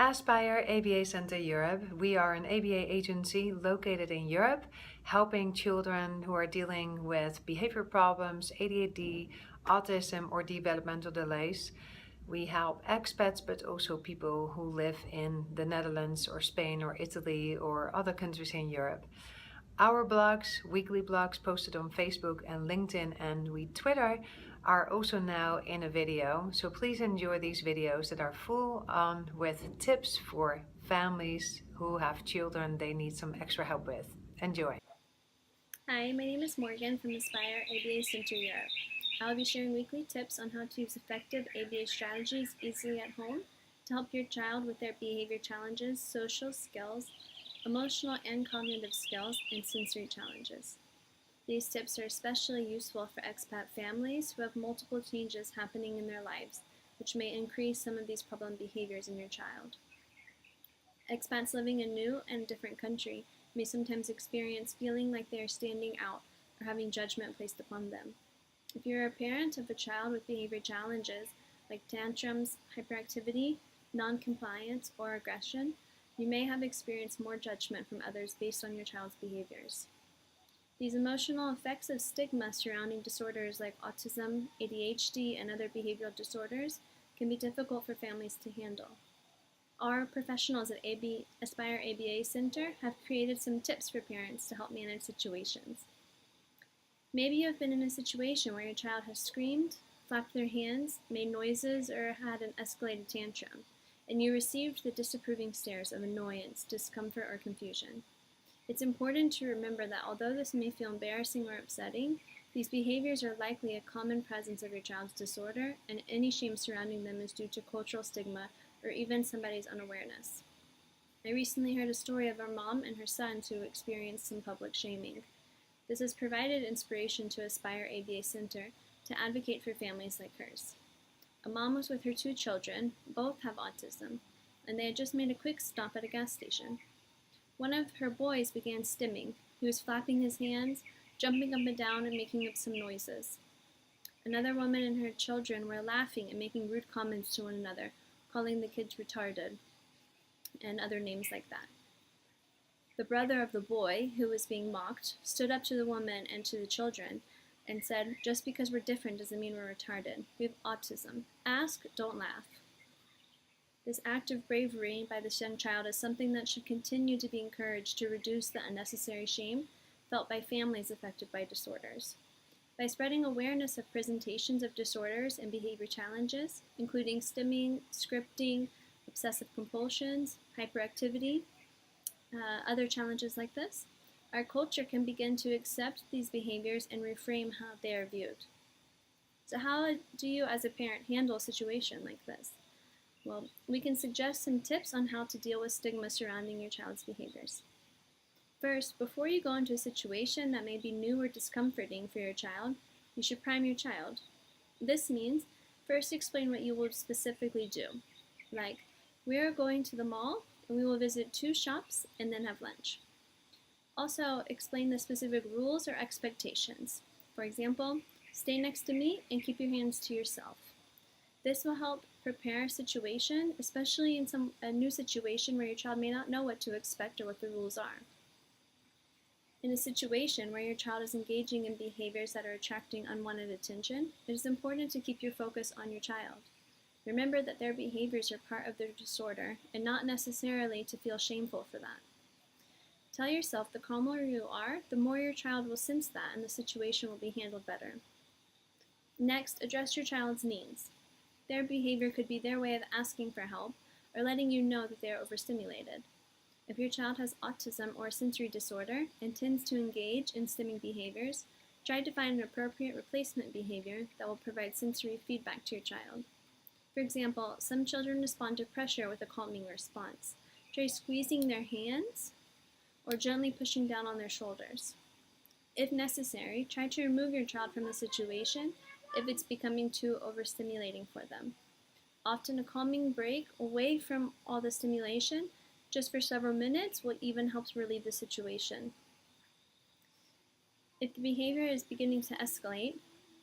Aspire ABA Center Europe. We are an ABA agency located in Europe, helping children who are dealing with behavior problems, ADHD, autism, or developmental delays. We help expats, but also people who live in the Netherlands or Spain or Italy or other countries in Europe. Our blogs, weekly blogs posted on Facebook and LinkedIn, and we Twitter, are also now in a video. So please enjoy these videos that are full on with tips for families who have children they need some extra help with. Enjoy. Hi, my name is Morgan from Aspire ABA Center Europe. I will be sharing weekly tips on how to use effective ABA strategies easily at home to help your child with their behavior challenges, social skills, emotional and cognitive skills, and sensory challenges. These tips are especially useful for expat families who have multiple changes happening in their lives, which may increase some of these problem behaviors in your child. Expats living in a new and different country may sometimes experience feeling like they are standing out or having judgment placed upon them. If you are a parent of a child with behavior challenges like tantrums, hyperactivity, non-compliance, or aggression, you may have experienced more judgment from others based on your child's behaviors. These emotional effects of stigma surrounding disorders like autism, ADHD, and other behavioral disorders can be difficult for families to handle. Our professionals at Aspire ABA Center have created some tips for parents to help manage situations. Maybe you have been in a situation where your child has screamed, flapped their hands, made noises, or had an escalated tantrum, and you received the disapproving stares of annoyance, discomfort, or confusion. It's important to remember that although this may feel embarrassing or upsetting, these behaviors are likely a common presence of your child's disorder, and any shame surrounding them is due to cultural stigma or even somebody's unawareness. I recently heard a story of a mom and her sons who experienced some public shaming. This has provided inspiration to Aspire ABA Center to advocate for families like hers. A mom was with her 2 children, both have autism, and they had just made a quick stop at a gas station. One of her boys began stimming. He was flapping his hands, jumping up and down, and making up some noises. Another woman and her children were laughing and making rude comments to one another, calling the kids retarded, and other names like that. The brother of the boy, who was being mocked, stood up to the woman and to the children and said, "Just because we're different doesn't mean we're retarded. We have autism. Ask, don't laugh." This act of bravery by this young child is something that should continue to be encouraged to reduce the unnecessary shame felt by families affected by disorders. By spreading awareness of presentations of disorders and behavior challenges, including stimming, scripting, obsessive compulsions, hyperactivity, other challenges like this, our culture can begin to accept these behaviors and reframe how they are viewed. So how do you as a parent handle a situation like this? Well, we can suggest some tips on how to deal with stigma surrounding your child's behaviors. First, before you go into a situation that may be new or discomforting for your child, you should prime your child. This means first explain what you will specifically do, like, we are going to the mall and we will visit 2 shops and then have lunch. Also, explain the specific rules or expectations. For example, stay next to me and keep your hands to yourself. This will help prepare a situation, especially in a new situation where your child may not know what to expect or what the rules are. In a situation where your child is engaging in behaviors that are attracting unwanted attention, it is important to keep your focus on your child. Remember that their behaviors are part of their disorder and not necessarily to feel shameful for that. Tell yourself the calmer you are, the more your child will sense that and the situation will be handled better. Next, address your child's needs. Their behavior could be their way of asking for help or letting you know that they are overstimulated. If your child has autism or a sensory disorder and tends to engage in stimming behaviors, try to find an appropriate replacement behavior that will provide sensory feedback to your child. For example, some children respond to pressure with a calming response. Try squeezing their hands or gently pushing down on their shoulders. If necessary, try to remove your child from the situation if it's becoming too overstimulating for them. Often a calming break away from all the stimulation, just for several minutes, will even help relieve the situation. If the behavior is beginning to escalate,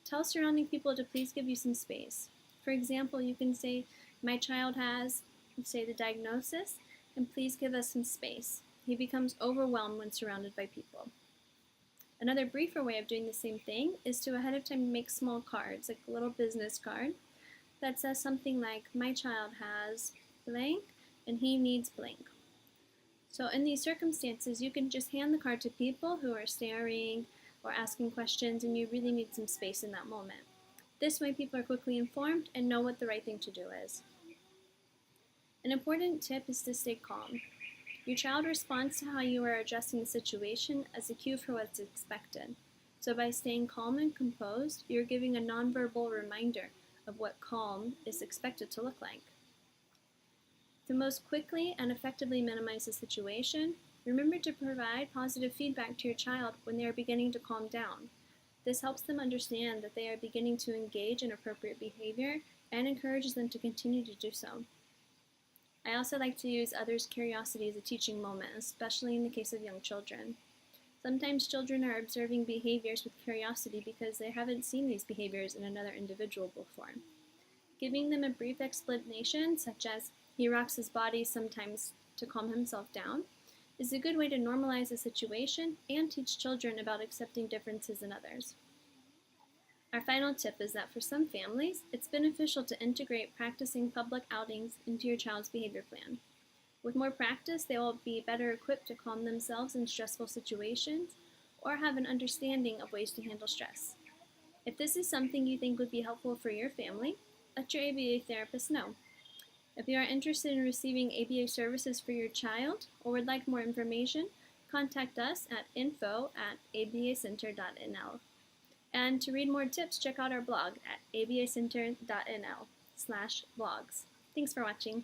tell surrounding people to please give you some space. For example, you can say, "My child has say the diagnosis, and please give us some space. He becomes overwhelmed when surrounded by people. Another briefer way of doing the same thing is to ahead of time make small cards, like a little business card, that says something like, my child has blank and he needs blank. So in these circumstances, you can just hand the card to people who are staring or asking questions and you really need some space in that moment. This way people are quickly informed and know what the right thing to do is. An important tip is to stay calm. Your child responds to how you are addressing the situation as a cue for what's expected. So by staying calm and composed, you're giving a nonverbal reminder of what calm is expected to look like. To most quickly and effectively minimize the situation, remember to provide positive feedback to your child when they are beginning to calm down. This helps them understand that they are beginning to engage in appropriate behavior and encourages them to continue to do so. I also like to use others' curiosity as a teaching moment, especially in the case of young children. Sometimes children are observing behaviors with curiosity because they haven't seen these behaviors in another individual before. Giving them a brief explanation, such as, he rocks his body sometimes to calm himself down, is a good way to normalize the situation and teach children about accepting differences in others. Our final tip is that for some families, it's beneficial to integrate practicing public outings into your child's behavior plan. With more practice, they will be better equipped to calm themselves in stressful situations or have an understanding of ways to handle stress. If this is something you think would be helpful for your family, let your ABA therapist know. If you are interested in receiving ABA services for your child or would like more information, contact us at info@abacenter.nl. And to read more tips, check out our blog at abacenter.nl/blogs. Thanks for watching.